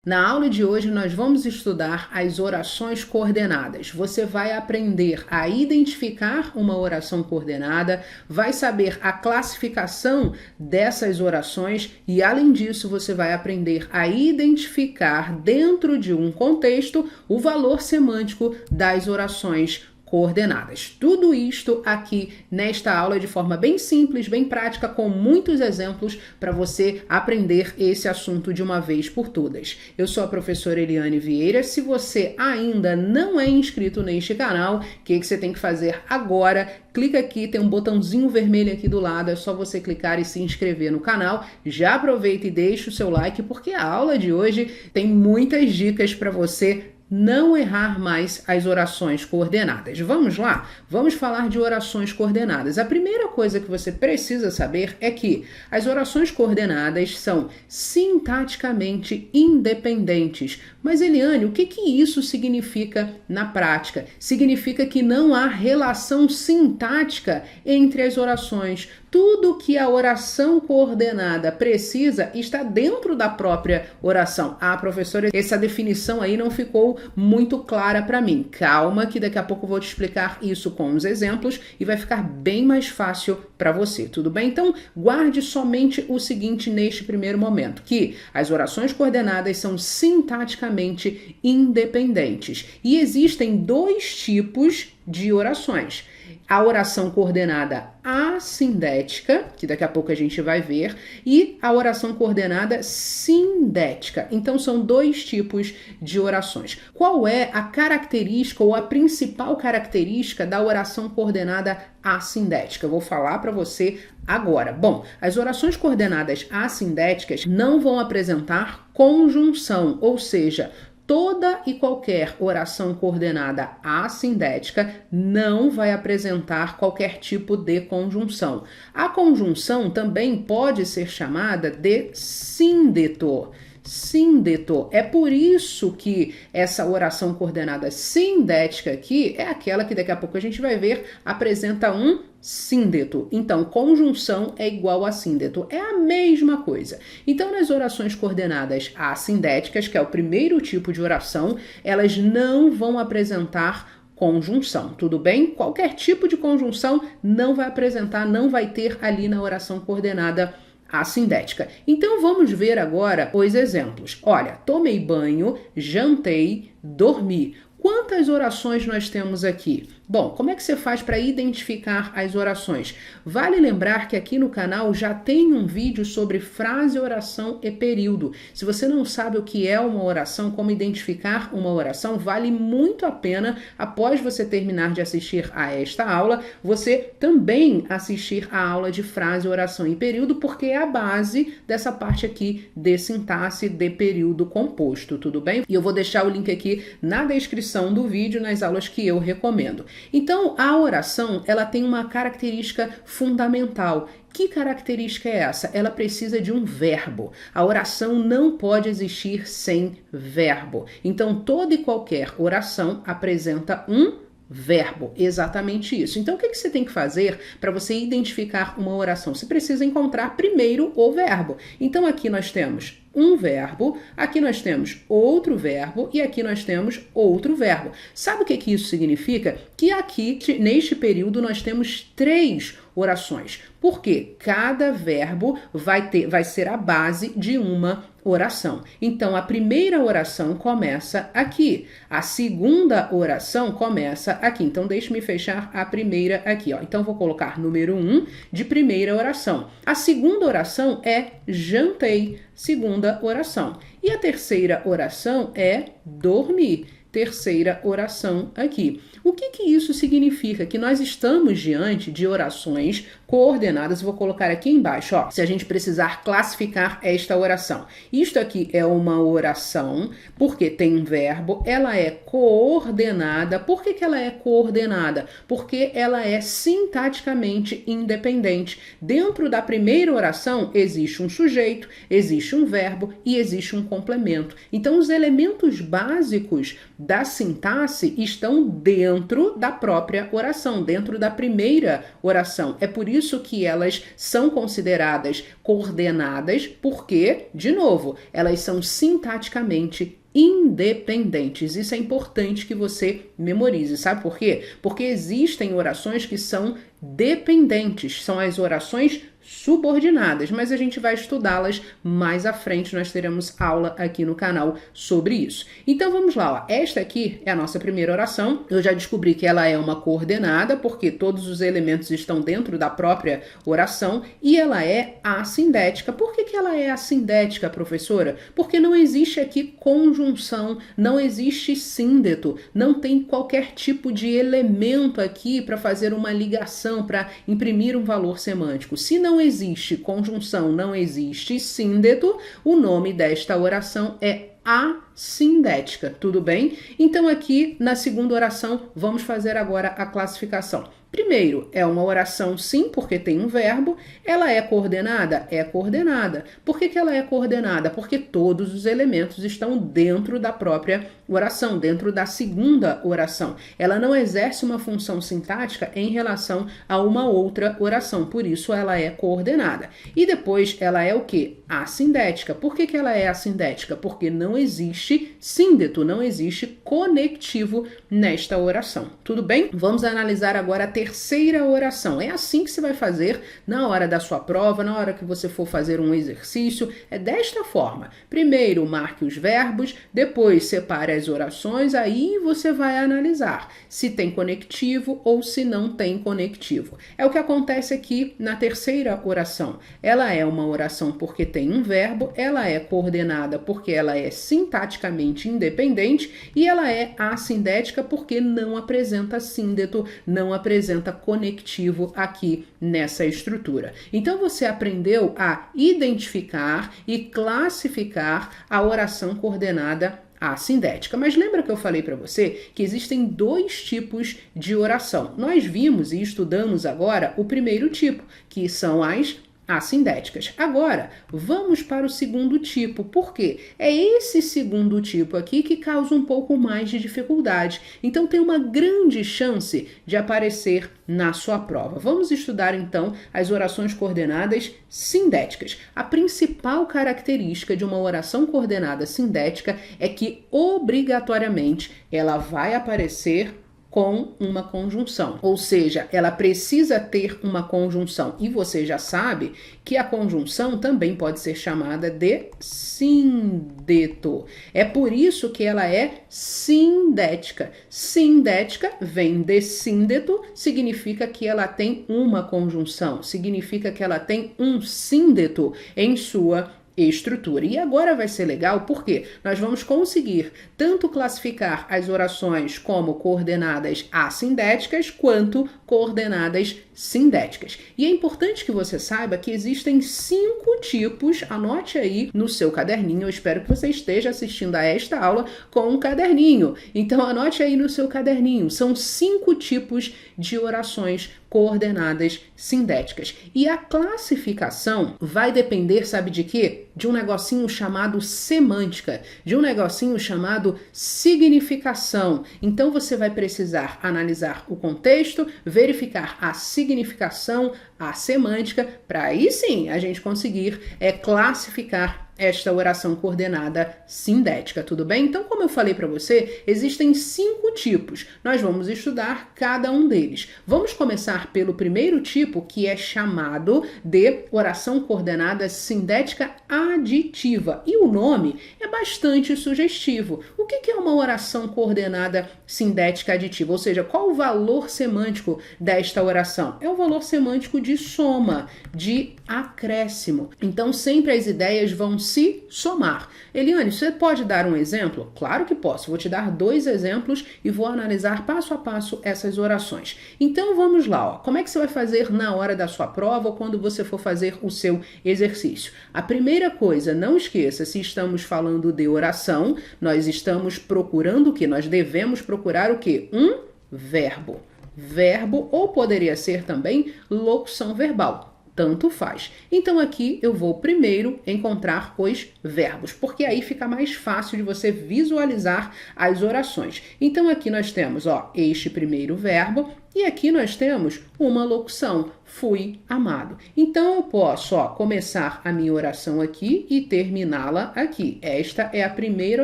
Na aula de hoje, nós vamos estudar as orações coordenadas. Você vai aprender a identificar uma oração coordenada, vai saber a classificação dessas orações e, além disso, você vai aprender a identificar, dentro de um contexto, o valor semântico das orações coordenadas. Tudo isto aqui nesta aula de forma bem simples, bem prática, com muitos exemplos para você aprender esse assunto de uma vez por todas. Eu sou a professora Eliane Vieira. Se você ainda não é inscrito neste canal, o que você tem que fazer agora? Clica aqui, tem um botãozinho vermelho aqui do lado, é só você clicar e se inscrever no canal. Já aproveita e deixa o seu like, porque a aula de hoje tem muitas dicas para você não errar mais as orações coordenadas. Vamos lá? Vamos falar de orações coordenadas. A primeira coisa que você precisa saber é que as orações coordenadas são sintaticamente independentes. Mas, Eliane, o que isso significa na prática? Significa que não há relação sintática entre as orações. Tudo que a oração coordenada precisa está dentro da própria oração. Ah, professora, essa definição aí não ficou muito clara para mim. Calma que daqui a pouco eu vou te explicar isso com os exemplos e vai ficar bem mais fácil para você, tudo bem? Então, guarde somente o seguinte neste primeiro momento, que as orações coordenadas são sintaticamente independentes. E existem dois tipos de orações. A oração coordenada assindética, que daqui a pouco a gente vai ver, e a oração coordenada sindética. Então, são dois tipos de orações. Qual é a característica ou a principal característica da oração coordenada assindética? Eu vou falar para você agora. Bom, as orações coordenadas assindéticas não vão apresentar conjunção, ou seja, toda e qualquer oração coordenada assindética não vai apresentar qualquer tipo de conjunção. A conjunção também pode ser chamada de síndeto. Síndeto. É por isso que essa oração coordenada sindética aqui é aquela que daqui a pouco a gente vai ver apresenta um síndeto. Então, conjunção é igual a síndeto. É a mesma coisa. Então, nas orações coordenadas assindéticas, que é o primeiro tipo de oração, elas não vão apresentar conjunção, tudo bem? Qualquer tipo de conjunção não vai apresentar, não vai ter ali na oração coordenada assindética. Então vamos ver agora os exemplos. Olha, tomei banho, jantei, dormi. Quantas orações nós temos aqui? Bom, como é que você faz para identificar as orações? Vale lembrar que aqui no canal já tem um vídeo sobre frase, oração e período. Se você não sabe o que é uma oração, como identificar uma oração, vale muito a pena, após você terminar de assistir a esta aula, você também assistir a aula de frase, oração e período, porque é a base dessa parte aqui de sintaxe de período composto, tudo bem? E eu vou deixar o link aqui na descrição do vídeo, nas aulas que eu recomendo. Então, a oração, ela tem uma característica fundamental. Que característica é essa? Ela precisa de um verbo. A oração não pode existir sem verbo. Então, toda e qualquer oração apresenta um verbo, exatamente isso. Então, o que você tem que fazer para você identificar uma oração? Você precisa encontrar primeiro o verbo. Então, aqui nós temos um verbo, aqui nós temos outro verbo e aqui nós temos outro verbo. Sabe o que isso significa? Que aqui, neste período, nós temos 3 orações, porque cada verbo vai ser a base de uma oração. Então, a primeira oração começa aqui, a segunda oração começa aqui. Então, deixe-me fechar a primeira aqui, ó. Então, vou colocar número 1 de primeira oração. A segunda oração é jantei, segunda oração. E a terceira oração é dormir, terceira oração aqui. O que isso significa? Que nós estamos diante de orações coordenadas. Vou colocar aqui embaixo, ó, se a gente precisar classificar esta oração. Isto aqui é uma oração, porque tem um verbo, ela é coordenada. Por que ela é coordenada? Porque ela é sintaticamente independente. Dentro da primeira oração existe um sujeito, existe um verbo e existe um complemento. Então, os elementos básicos da sintaxe estão dentro da própria oração, dentro da primeira oração. É por isso isso que elas são consideradas coordenadas, porque, de novo, elas são sintaticamente independentes. Isso é importante que você memorize. Sabe por quê? Porque existem orações que são dependentes, são as orações subordinadas, mas a gente vai estudá-las mais à frente, nós teremos aula aqui no canal sobre isso. Então vamos lá, ó. Esta aqui é a nossa primeira oração, eu já descobri que ela é uma coordenada, porque todos os elementos estão dentro da própria oração, e ela é assindética. Por que ela é assindética, professora? Porque não existe aqui conjunção, não existe síndeto, não tem qualquer tipo de elemento aqui para fazer uma ligação, para imprimir um valor semântico. Se não existe conjunção, não existe síndeto, o nome desta oração é assindética, tudo bem? Então aqui na segunda oração vamos fazer agora a classificação. Primeiro, é uma oração sim, porque tem um verbo. Ela é coordenada? É coordenada. Por que ela é coordenada? Porque todos os elementos estão dentro da própria oração, dentro da segunda oração. Ela não exerce uma função sintática em relação a uma outra oração, por isso ela é coordenada. E depois ela é o quê? Assindética. Por que ela é assindética? Porque não existe síndeto, não existe conectivo nesta oração. Tudo bem? Vamos analisar agora a terceira oração. É assim que você vai fazer na hora da sua prova, na hora que você for fazer um exercício. É desta forma. Primeiro marque os verbos, depois separe as orações, aí você vai analisar se tem conectivo ou se não tem conectivo. É o que acontece aqui na terceira oração. Ela é uma oração porque tem um verbo, ela é coordenada porque ela é sintaticamente independente e ela é assindética porque não apresenta síndeto, não apresenta conectivo aqui nessa estrutura. Então você aprendeu a identificar e classificar a oração coordenada assindética. Mas lembra que eu falei para você que existem dois tipos de oração? Nós vimos e estudamos agora o primeiro tipo, que são as assindéticas. Agora, vamos para o segundo tipo. Por quê? É esse segundo tipo aqui que causa um pouco mais de dificuldade. Então, tem uma grande chance de aparecer na sua prova. Vamos estudar, então, as orações coordenadas sindéticas. A principal característica de uma oração coordenada sindética é que, obrigatoriamente, ela vai aparecer com uma conjunção, ou seja, ela precisa ter uma conjunção, e você já sabe que a conjunção também pode ser chamada de síndeto. É por isso que ela é sindética. Sindética vem de síndeto, significa que ela tem uma conjunção, significa que ela tem um síndeto em sua estrutura. E agora vai ser legal porque nós vamos conseguir tanto classificar as orações como coordenadas assindéticas quanto coordenadas sindéticas. E é importante que você saiba que existem 5 tipos, anote aí no seu caderninho, eu espero que você esteja assistindo a esta aula com um caderninho. Então anote aí no seu caderninho, são 5 tipos de orações coordenadas sindéticas. E a classificação vai depender, sabe de quê? De um negocinho chamado semântica, de um negocinho chamado significação. Então você vai precisar analisar o contexto, verificar a significação, a semântica, para aí sim a gente conseguir classificar esta oração coordenada sindética, tudo bem? Então, como eu falei para você, existem 5 tipos. Nós vamos estudar cada um deles. Vamos começar pelo primeiro tipo, que é chamado de oração coordenada sindética aditiva. E o nome é bastante sugestivo. O que é uma oração coordenada sindética aditiva? Ou seja, qual o valor semântico desta oração? É o valor semântico de soma, de acréscimo. Então, sempre as ideias vão se somar. Eliane, você pode dar um exemplo? Claro que posso. Vou te dar 2 exemplos e vou analisar passo a passo essas orações. Então, vamos lá. Ó. Como é que você vai fazer na hora da sua prova ou quando você for fazer o seu exercício? A primeira coisa, não esqueça, se estamos falando de oração, nós estamos procurando o quê? Nós devemos procurar o quê? Um verbo. Verbo, ou poderia ser também locução verbal. Tanto faz. Então aqui eu vou primeiro encontrar os verbos, porque aí fica mais fácil de você visualizar as orações. Então aqui nós temos, ó, este primeiro verbo, E aqui nós temos uma locução, fui amado. Então eu posso começar a minha oração aqui e terminá-la aqui. Esta é a primeira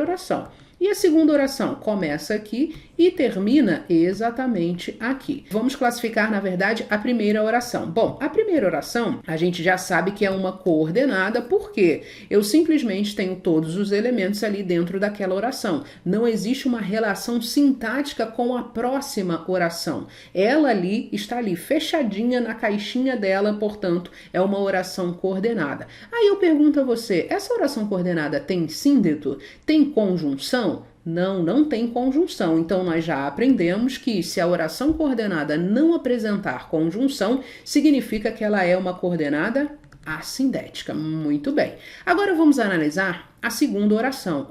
oração. E a segunda oração começa aqui e termina exatamente aqui. Vamos classificar, na verdade, a primeira oração. Bom, a primeira oração a gente já sabe que é uma coordenada, porque eu simplesmente tenho todos os elementos ali dentro daquela oração. Não existe uma relação sintática com a próxima oração. Ela ali está ali fechadinha na caixinha dela, portanto, é uma oração coordenada. Aí eu pergunto a você, essa oração coordenada tem síndeto? Tem conjunção? Não, não tem conjunção. Então, nós já aprendemos que se a oração coordenada não apresentar conjunção, significa que ela é uma coordenada assindética. Muito bem. Agora vamos analisar a segunda oração.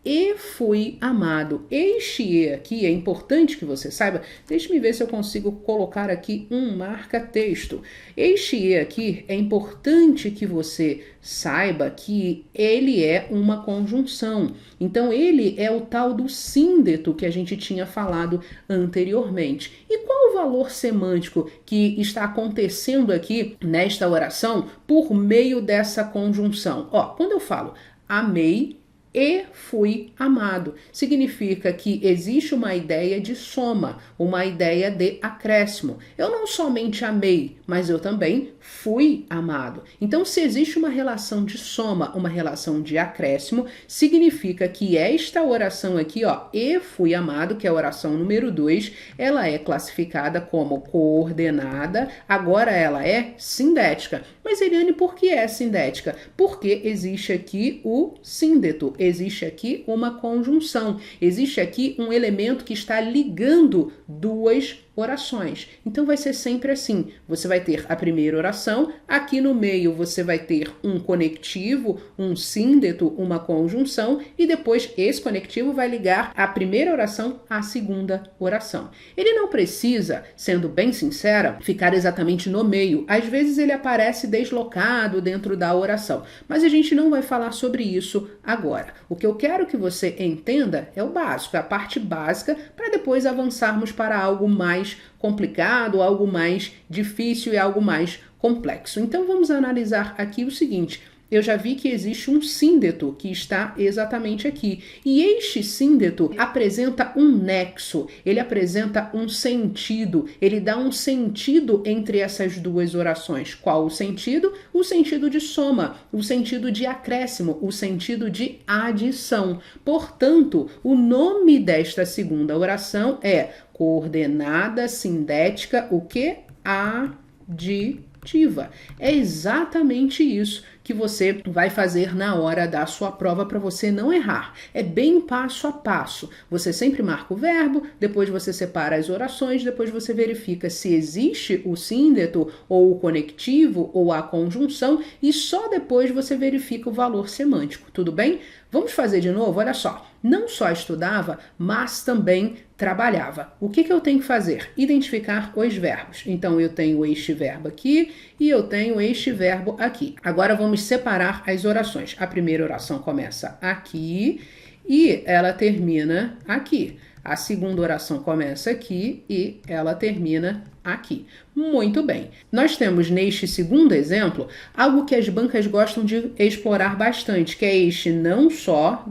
E fui amado. Este e aqui é importante que você saiba. Deixe-me ver se eu consigo colocar aqui um marca-texto. Este e aqui é importante que você saiba que ele é uma conjunção. Então, ele é o tal do síndeto que a gente tinha falado anteriormente. E qual o valor semântico que está acontecendo aqui nesta oração por meio dessa conjunção? Quando eu falo amei e fui amado, significa que existe uma ideia de soma, uma ideia de acréscimo. Eu não somente amei, mas eu também fui amado. Então, se existe uma relação de soma, uma relação de acréscimo, significa que esta oração aqui, e fui amado, que é a oração número 2, ela é classificada como coordenada, agora ela é sindética. Mas, Eliane, por que é sindética? Porque existe aqui o síndeto, existe aqui uma conjunção, existe aqui um elemento que está ligando duas orações. Então vai ser sempre assim. Você vai ter a primeira oração, aqui no meio você vai ter um conectivo, um síndeto, uma conjunção, e depois esse conectivo vai ligar a primeira oração à segunda oração. Ele não precisa, sendo bem sincera, ficar exatamente no meio. Às vezes ele aparece deslocado dentro da oração, mas a gente não vai falar sobre isso agora. O que eu quero que você entenda é o básico, é a parte básica, para depois avançarmos para algo mais complicado, algo mais difícil e algo mais complexo. Então vamos analisar aqui o seguinte. Eu já vi que existe um síndeto que está exatamente aqui. E este síndeto apresenta um nexo, ele apresenta um sentido, ele dá um sentido entre essas duas orações. Qual o sentido? O sentido de soma, o sentido de acréscimo, o sentido de adição. Portanto, o nome desta segunda oração é coordenada sindética, o que? Aditiva. É exatamente isso que você vai fazer na hora da sua prova para você não errar. É bem passo a passo. Você sempre marca o verbo, depois você separa as orações, depois você verifica se existe o síndeto ou o conectivo ou a conjunção e só depois você verifica o valor semântico. Tudo bem? Vamos fazer de novo? Olha só. Não só estudava, mas também trabalhava. O que eu tenho que fazer? Identificar os verbos. Então, eu tenho este verbo aqui e eu tenho este verbo aqui. Agora, vamos separar as orações. A primeira oração começa aqui e ela termina aqui. A segunda oração começa aqui e ela termina aqui. Muito bem. Nós temos neste segundo exemplo algo que as bancas gostam de explorar bastante, que é este não só,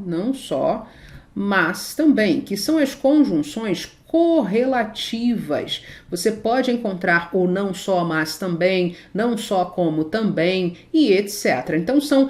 mas também, que são as conjunções correlativas. Você pode encontrar o não só, mas também, não só como também e etc. Então são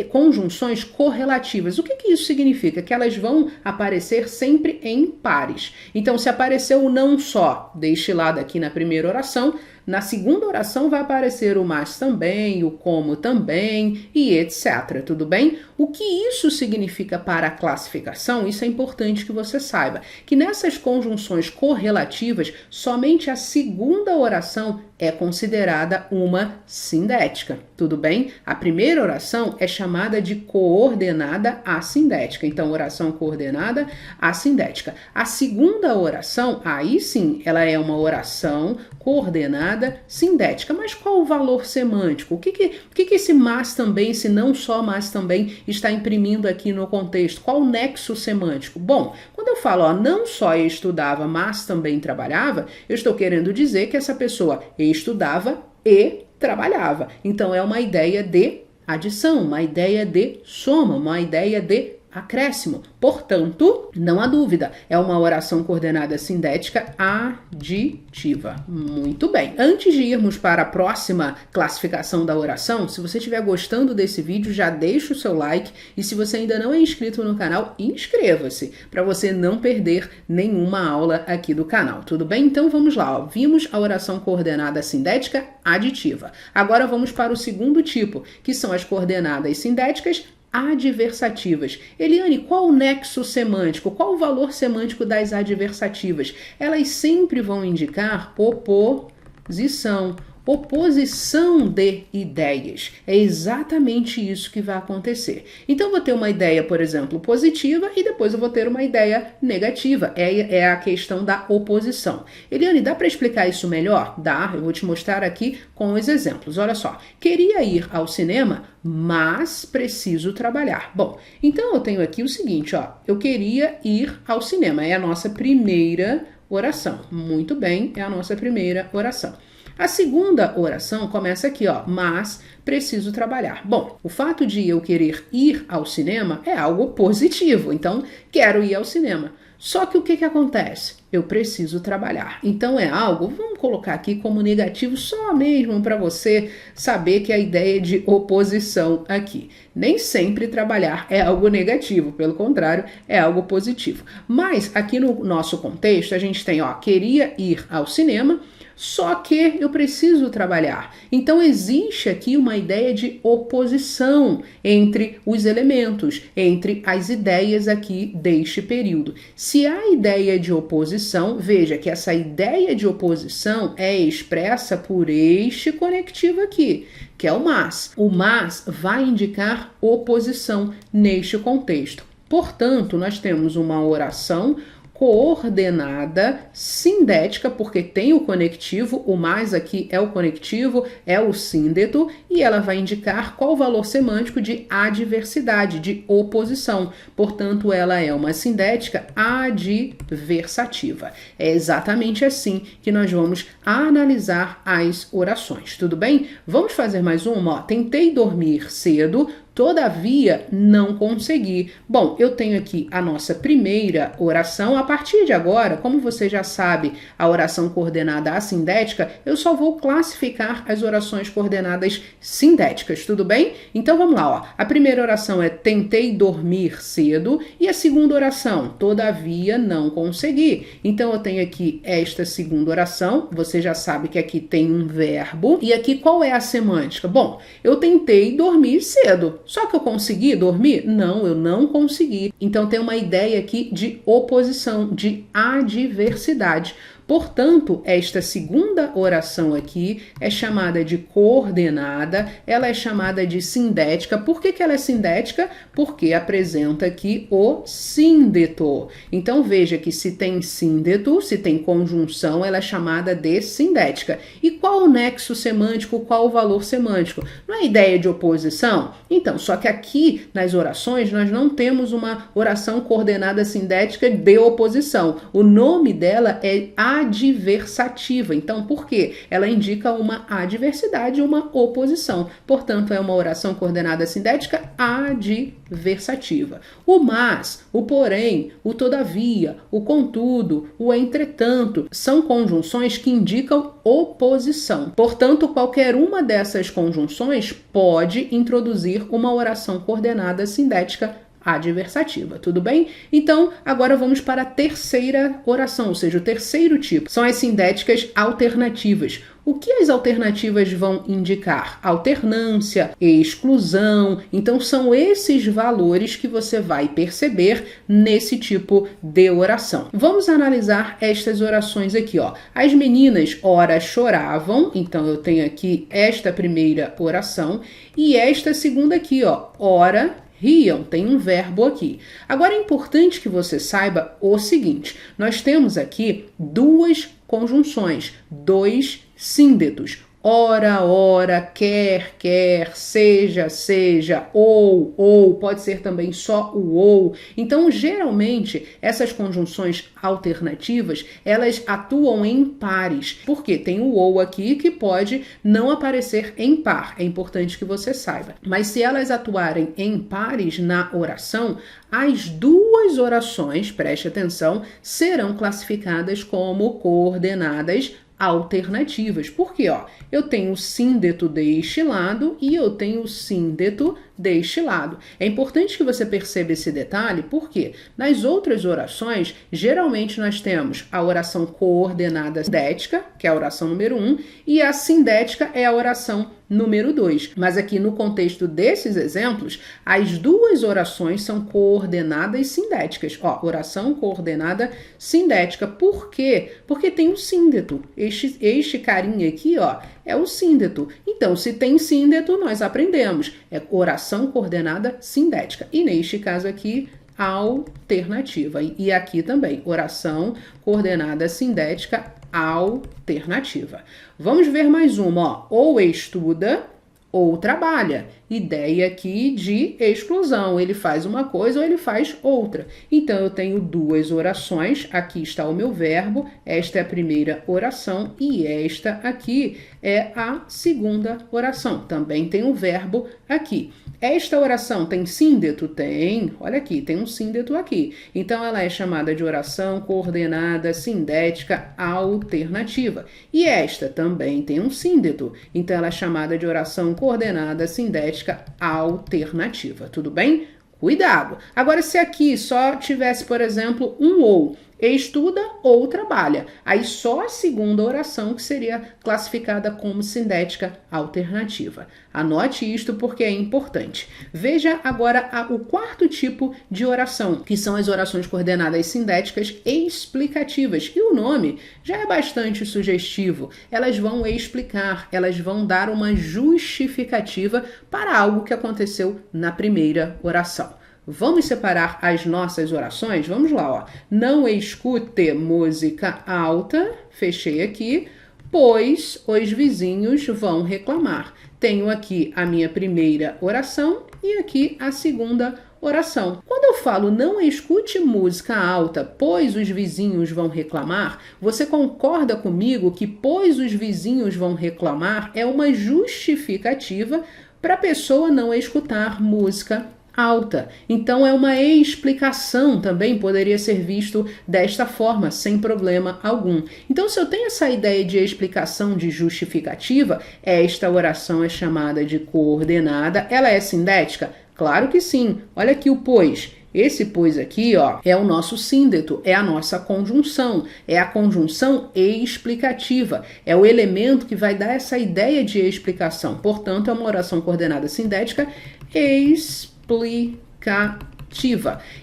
conjunções correlativas. O que isso significa? Que elas vão aparecer sempre em pares. Então se apareceu o não só deste lado aqui na primeira oração, na segunda oração vai aparecer o mas também, o como também e etc. Tudo bem? O que isso significa para a classificação? Isso é importante que você saiba. Que nessas conjunções correlativas, somente a segunda oração é considerada uma sindética. Tudo bem? A primeira oração é chamada de coordenada assindética. Então, oração coordenada assindética. A segunda oração, aí sim, ela é uma oração coordenada sindética. Mas qual o valor semântico? O que esse mas também, se não só mas também, está imprimindo aqui no contexto? Qual o nexo semântico? Bom, Quando eu falo, ó, não só estudava, mas também trabalhava, eu estou querendo dizer que essa pessoa estudava e trabalhava. Então, é uma ideia de adição, uma ideia de soma, uma ideia de acréscimo. Portanto, não há dúvida, é uma oração coordenada sindética aditiva. Muito bem. Antes de irmos para a próxima classificação da oração, se você estiver gostando desse vídeo, já deixa o seu like e se você ainda não é inscrito no canal, inscreva-se para você não perder nenhuma aula aqui do canal. Tudo bem? Então vamos lá. Ó. Vimos a oração coordenada sindética aditiva. Agora vamos para o segundo tipo, que são as coordenadas sindéticas adversativas. Eliane, qual o nexo semântico? Qual o valor semântico das adversativas? Elas sempre vão indicar oposição. Oposição de ideias. É exatamente isso que vai acontecer. Então, eu vou ter uma ideia, por exemplo, positiva e depois eu vou ter uma ideia negativa. É a questão da oposição. Eliane, dá para explicar isso melhor? Dá, eu vou te mostrar aqui com os exemplos. Olha só, queria ir ao cinema, mas preciso trabalhar. Bom, então eu tenho aqui o seguinte, ó, eu queria ir ao cinema. É a nossa primeira oração. Muito bem, é a nossa primeira oração. A segunda oração começa aqui, ó, mas preciso trabalhar. Bom, o fato de eu querer ir ao cinema é algo positivo, então quero ir ao cinema. Só que o que acontece? Eu preciso trabalhar. Então é algo, vamos colocar aqui como negativo só mesmo para você saber que a ideia de oposição aqui. Nem sempre trabalhar é algo negativo, pelo contrário, é algo positivo. Mas aqui no nosso contexto a gente tem, ó, queria ir ao cinema, só que eu preciso trabalhar. Então existe aqui uma ideia de oposição entre os elementos, entre as ideias aqui deste período. Se há ideia de oposição, veja que essa ideia de oposição é expressa por este conectivo aqui, que é o mas. O mas vai indicar oposição neste contexto. Portanto, nós temos uma oração coordenada sindética, porque tem o conectivo, o mais aqui é o conectivo, é o síndeto, e ela vai indicar qual o valor semântico de adversidade, de oposição. Portanto, ela é uma sindética adversativa. É exatamente assim que nós vamos analisar as orações, tudo bem? Vamos fazer mais uma, ó. Tentei dormir cedo, todavia não consegui. Bom, eu tenho aqui a nossa primeira oração. A partir de agora, como você já sabe, a oração coordenada assindética, eu só vou classificar as orações coordenadas sindéticas, tudo bem? Então vamos lá, ó. A primeira oração é tentei dormir cedo e a segunda oração, todavia não consegui. Então eu tenho aqui esta segunda oração, você já sabe que aqui tem um verbo e aqui qual é a semântica? Bom, eu tentei dormir cedo. Só que eu consegui dormir? Não, eu não consegui. Então tem uma ideia aqui de oposição, de adversidade. Portanto, esta segunda oração aqui é chamada de coordenada, ela é chamada de sindética. Por que ela é sindética? Porque apresenta aqui o síndeto. Então, veja que se tem síndeto, se tem conjunção, ela é chamada de sindética. E qual o nexo semântico, qual o valor semântico? Não é ideia de oposição? Então, só que aqui nas orações nós não temos uma oração coordenada sindética de oposição. O nome dela é adversativa. Então, por quê? Ela indica uma adversidade, uma oposição. Portanto, é uma oração coordenada sindética adversativa. O mas, o porém, o todavia, o contudo, o entretanto, são conjunções que indicam oposição. Portanto, qualquer uma dessas conjunções pode introduzir uma oração coordenada sindética adversativa, tudo bem? Então, agora vamos para a terceira oração, ou seja, o terceiro tipo. São as sindéticas alternativas. O que as alternativas vão indicar? Alternância, exclusão. Então, são esses valores que você vai perceber nesse tipo de oração. Vamos analisar estas orações aqui, ó. As meninas, ora, choravam. Então, eu tenho aqui esta primeira oração. E esta segunda aqui, ó. Ora, riam, tem um verbo aqui. Agora é importante que você saiba o seguinte, nós temos aqui duas conjunções, dois síndetos. ora, ora, quer, quer, seja, seja, ou, pode ser também só o ou. Então, geralmente, essas conjunções alternativas, elas atuam em pares, porque tem o ou aqui que pode não aparecer em par, é importante que você saiba. Mas se elas atuarem em pares na oração, as duas orações, preste atenção, serão classificadas como coordenadas alternativas. Porque, ó, eu tenho o síndeto deste lado e eu tenho o síndeto deste lado. É importante que você perceba esse detalhe, porque nas outras orações, geralmente nós temos a oração coordenada sindética, que é a oração número 1, e a sindética é a oração número 2. Mas aqui no contexto desses exemplos, as duas orações são coordenadas sindéticas. Ó, oração coordenada sindética. Por quê? Porque tem um síndeto. Este carinha aqui, ó, é o síndeto. Então, se tem síndeto, nós aprendemos. É oração coordenada sindética. E neste caso aqui, alternativa. E aqui também, oração coordenada sindética alternativa. Vamos ver mais uma, ó. Ou estuda ou trabalha. Ideia aqui de exclusão. Ele faz uma coisa ou ele faz outra. Então, eu tenho duas orações. Aqui está o meu verbo. Esta é a primeira oração e esta aqui é a segunda oração. Também tem o verbo aqui. Esta oração tem síndeto? Tem. Olha aqui, tem um síndeto aqui. Então, ela é chamada de oração coordenada sindética alternativa. E esta também tem um síndeto. Então, ela é chamada de oração coordenada sindética alternativa. Tudo bem? Cuidado! Agora, se aqui só tivesse, por exemplo, um ou, estuda ou trabalha, aí só a segunda oração que seria classificada como sindética alternativa. Anote isto porque é importante. Veja agora o quarto tipo de oração, que são as orações coordenadas sindéticas explicativas. E o nome já é bastante sugestivo. Elas vão explicar, elas vão dar uma justificativa para algo que aconteceu na primeira oração. Vamos separar as nossas orações? Vamos lá, ó. Não escute música alta, fechei aqui, pois os vizinhos vão reclamar. Tenho aqui a minha primeira oração e aqui a segunda oração. Quando eu falo não escute música alta, pois os vizinhos vão reclamar, você concorda comigo que pois os vizinhos vão reclamar é uma justificativa para a pessoa não escutar música alta. Então, é uma explicação, também poderia ser visto desta forma, sem problema algum. Então, se eu tenho essa ideia de explicação, de justificativa, esta oração é chamada de coordenada. Ela é sindética? Claro que sim. Olha aqui o pois. Esse pois aqui, ó, é o nosso síndeto, é a nossa conjunção, é a conjunção explicativa, é o elemento que vai dar essa ideia de explicação. Portanto, é uma oração coordenada sindética explicativa.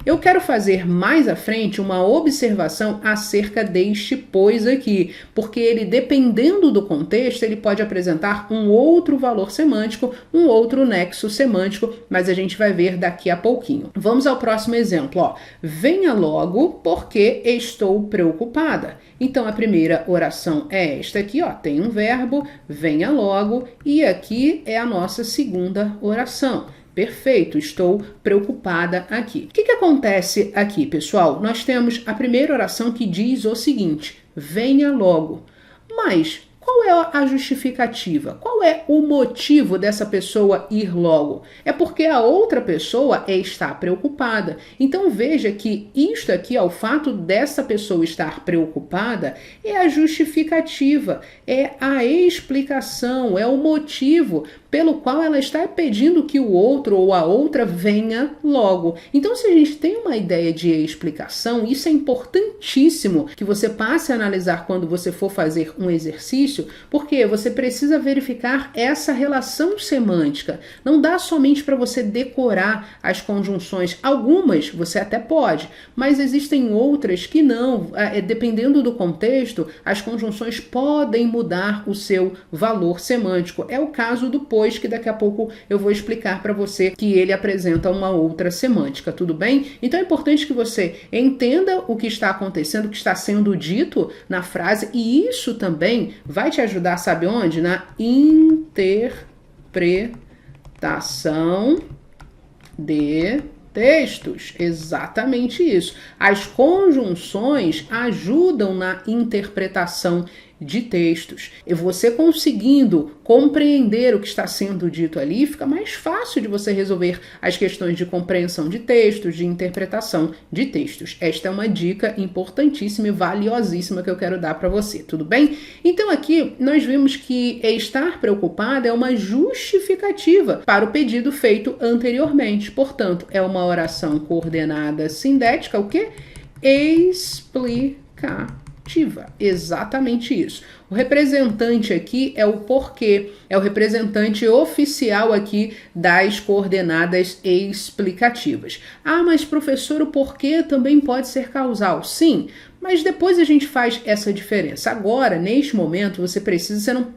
Eu quero fazer mais à frente uma observação acerca deste pois aqui, porque ele, dependendo do contexto, ele pode apresentar um outro valor semântico, um outro nexo semântico, mas a gente vai ver daqui a pouquinho. Vamos ao próximo exemplo, ó. Venha logo, porque estou preocupada. Então, a primeira oração é esta aqui, ó, tem um verbo, venha logo, e aqui é a nossa segunda oração. Perfeito, estou preocupada aqui. O que acontece aqui, pessoal? Nós temos a primeira oração que diz o seguinte, venha logo. Mas qual é a justificativa? Qual é o motivo dessa pessoa ir logo? É porque a outra pessoa está preocupada. Então veja que isto aqui, o fato dessa pessoa estar preocupada, é a justificativa, é a explicação, é o motivo pelo qual ela está pedindo que o outro ou a outra venha logo. Então, se a gente tem uma ideia de explicação, isso é importantíssimo que você passe a analisar quando você for fazer um exercício, porque você precisa verificar essa relação semântica. Não dá somente para você decorar as conjunções. Algumas você até pode, mas existem outras que não. Dependendo do contexto, as conjunções podem mudar o seu valor semântico. É o caso do depois, que daqui a pouco eu vou explicar para você que ele apresenta uma outra semântica, tudo bem? Então é importante que você entenda o que está acontecendo, o que está sendo dito na frase, e isso também vai te ajudar, sabe onde? Na interpretação de textos, exatamente isso. As conjunções ajudam na interpretação de textos. E você conseguindo compreender o que está sendo dito ali, fica mais fácil de você resolver as questões de compreensão de textos, de interpretação de textos. Esta é uma dica importantíssima e valiosíssima que eu quero dar para você, tudo bem? Então aqui nós vimos que estar preocupada é uma justificativa para o pedido feito anteriormente. Portanto, é uma oração coordenada sindética, o quê? Explicativa. Exatamente isso. O representante aqui é o porquê, é o representante oficial aqui das coordenadas explicativas. Ah, mas professor, o porquê também pode ser causal. Sim, mas depois a gente faz essa diferença. Agora, neste momento, você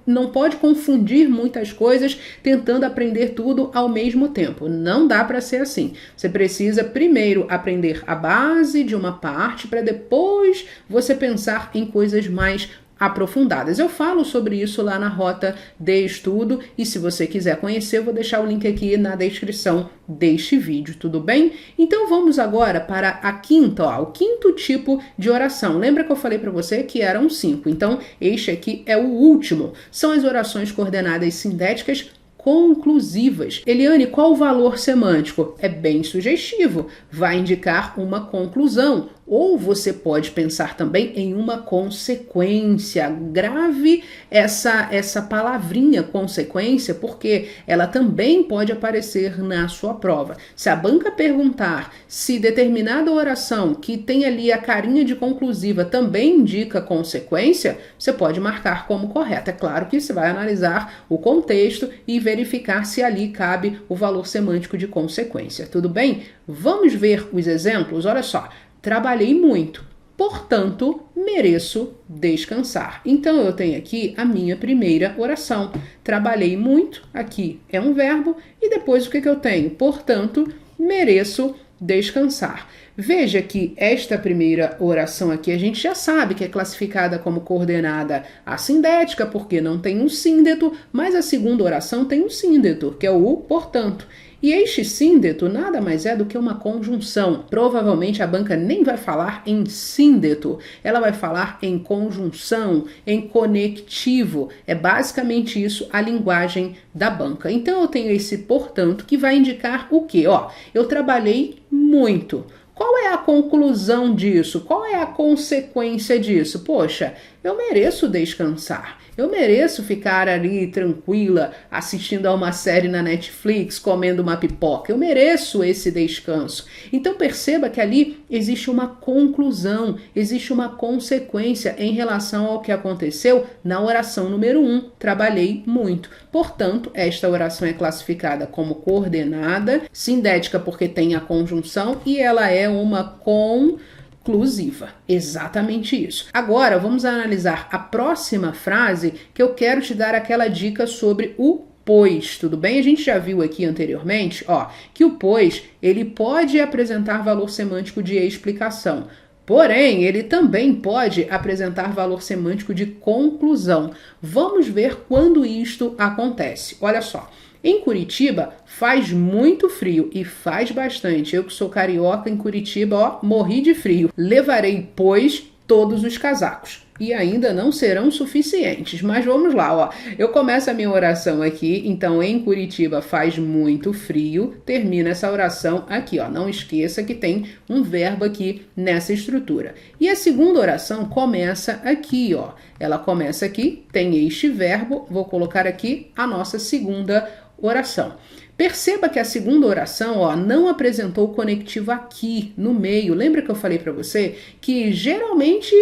não pode confundir muitas coisas tentando aprender tudo ao mesmo tempo. Não dá para ser assim. Você precisa primeiro aprender a base de uma parte para depois você pensar em coisas mais aprofundadas. Eu falo sobre isso lá na rota de estudo e se você quiser conhecer, eu vou deixar o link aqui na descrição deste vídeo, tudo bem? Então vamos agora para a quinta, o quinto tipo de oração. Lembra que eu falei para você que eram 5, então este aqui é o último. São as orações coordenadas sindéticas conclusivas. Eliane, qual o valor semântico? É bem sugestivo, vai indicar uma conclusão. Ou você pode pensar também em uma consequência. Grave essa palavrinha consequência, porque ela também pode aparecer na sua prova. Se a banca perguntar se determinada oração que tem ali a carinha de conclusiva também indica consequência, você pode marcar como correta. É claro que você vai analisar o contexto e verificar se ali cabe o valor semântico de consequência. Tudo bem? Vamos ver os exemplos? Olha só. Trabalhei muito, portanto, mereço descansar. Então, eu tenho aqui a minha primeira oração. Trabalhei muito, aqui é um verbo, e depois o que eu tenho? Portanto, mereço descansar. Veja que esta primeira oração aqui a gente já sabe que é classificada como coordenada assindética, porque não tem um síndeto, mas a segunda oração tem um síndeto, que é o portanto. E este síndeto nada mais é do que uma conjunção. Provavelmente a banca nem vai falar em síndeto, ela vai falar em conjunção, em conectivo. É basicamente isso a linguagem da banca. Então eu tenho esse portanto que vai indicar o quê? Eu trabalhei muito. Qual é a conclusão disso? Qual é a consequência disso? Poxa, eu mereço descansar. Eu mereço ficar ali tranquila, assistindo a uma série na Netflix, comendo uma pipoca. Eu mereço esse descanso. Então perceba que ali existe uma conclusão, existe uma consequência em relação ao que aconteceu na oração número 1. Trabalhei muito. Portanto, esta oração é classificada como coordenada, sindética porque tem a conjunção e ela é uma conclusiva. Exatamente isso. Agora, vamos analisar a próxima frase que eu quero te dar aquela dica sobre o pois, tudo bem? A gente já viu aqui anteriormente, que o pois, ele pode apresentar valor semântico de explicação. Porém, ele também pode apresentar valor semântico de conclusão. Vamos ver quando isto acontece. Olha só. Em Curitiba faz muito frio e faz bastante. Eu que sou carioca, em Curitiba, morri de frio. Levarei, pois, todos os casacos. E ainda não serão suficientes. Mas vamos lá, Eu começo a minha oração aqui. Então, em Curitiba faz muito frio. Termina essa oração aqui, Não esqueça que tem um verbo aqui nessa estrutura. E a segunda oração começa aqui, Ela começa aqui, tem este verbo. Vou colocar aqui a nossa segunda oração. Perceba que a segunda oração, ó, não apresentou o conectivo aqui no meio. Lembra que eu falei para você que geralmente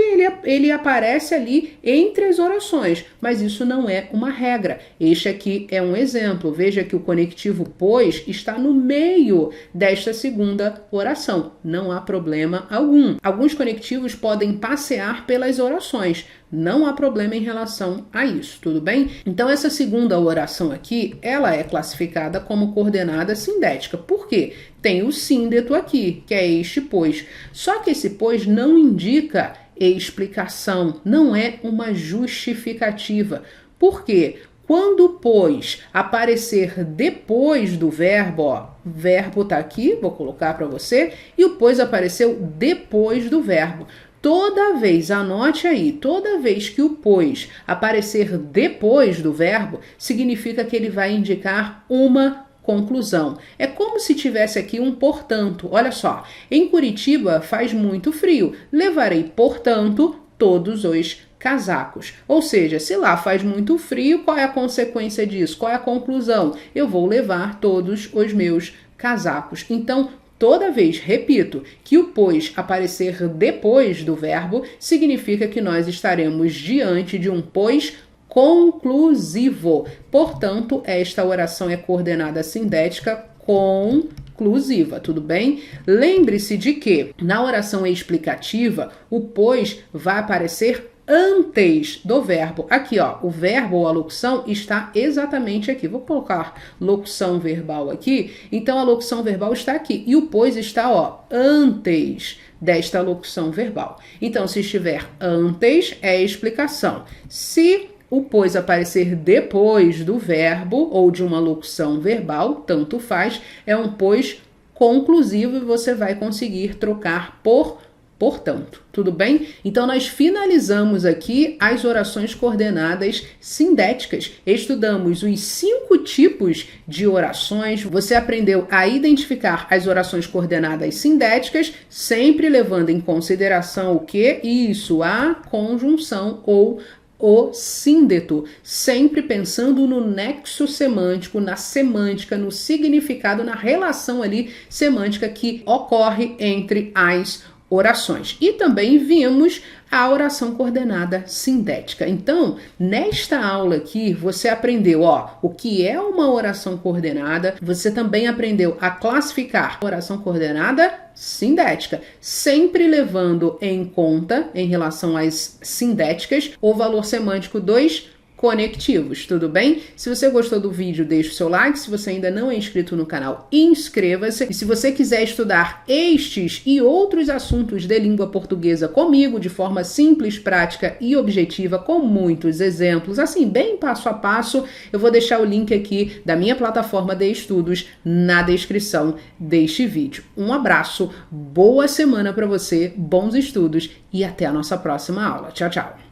ele aparece ali entre as orações, mas isso não é uma regra. Este aqui é um exemplo. Veja que o conectivo pois está no meio desta segunda oração. Não há problema algum. Alguns conectivos podem passear pelas orações. Não há problema em relação a isso, tudo bem? Então, essa segunda oração aqui, ela é classificada como coordenada sindética. Por quê? Tem o síndeto aqui, que é este pois. Só que esse pois não indica explicação, não é uma justificativa. Por quê? Quando pois aparecer depois do verbo, ó, o verbo tá aqui, vou colocar para você, e o pois apareceu depois do verbo. Toda vez, anote aí, toda vez que o pois aparecer depois do verbo, significa que ele vai indicar uma conclusão. É como se tivesse aqui um portanto. Olha só, em Curitiba faz muito frio. Levarei, portanto, todos os casacos. Ou seja, se lá faz muito frio, qual é a consequência disso? Qual é a conclusão? Eu vou levar todos os meus casacos. Então, toda vez, repito, que o pois aparecer depois do verbo, significa que nós estaremos diante de um pois conclusivo. Portanto, esta oração é coordenada sindética conclusiva, tudo bem? Lembre-se de que na oração explicativa, o pois vai aparecer antes do verbo. Aqui, ó, o verbo ou a locução está exatamente aqui. Vou colocar locução verbal aqui. Então, a locução verbal está aqui. E o pois está, ó, antes desta locução verbal. Então, se estiver antes, é explicação. Se o pois aparecer depois do verbo ou de uma locução verbal, tanto faz, é um pois conclusivo e você vai conseguir trocar por portanto, tudo bem? Então, nós finalizamos aqui as orações coordenadas sindéticas. Estudamos os 5 tipos de orações. Você aprendeu a identificar as orações coordenadas sindéticas, sempre levando em consideração o quê? Isso, a conjunção ou o síndeto, sempre pensando no nexo semântico, na semântica, no significado, na relação ali semântica que ocorre entre as orações. E também vimos a oração coordenada sindética. Então, nesta aula aqui, você aprendeu, ó, o que é uma oração coordenada, você também aprendeu a classificar a oração coordenada sindética, sempre levando em conta, em relação às sindéticas, o valor semântico dos conectivos, tudo bem? Se você gostou do vídeo, deixe o seu like. Se você ainda não é inscrito no canal, inscreva-se. E se você quiser estudar estes e outros assuntos de língua portuguesa comigo, de forma simples, prática e objetiva, com muitos exemplos, assim, bem passo a passo, eu vou deixar o link aqui da minha plataforma de estudos na descrição deste vídeo. Um abraço, boa semana para você, bons estudos e até a nossa próxima aula. Tchau, tchau!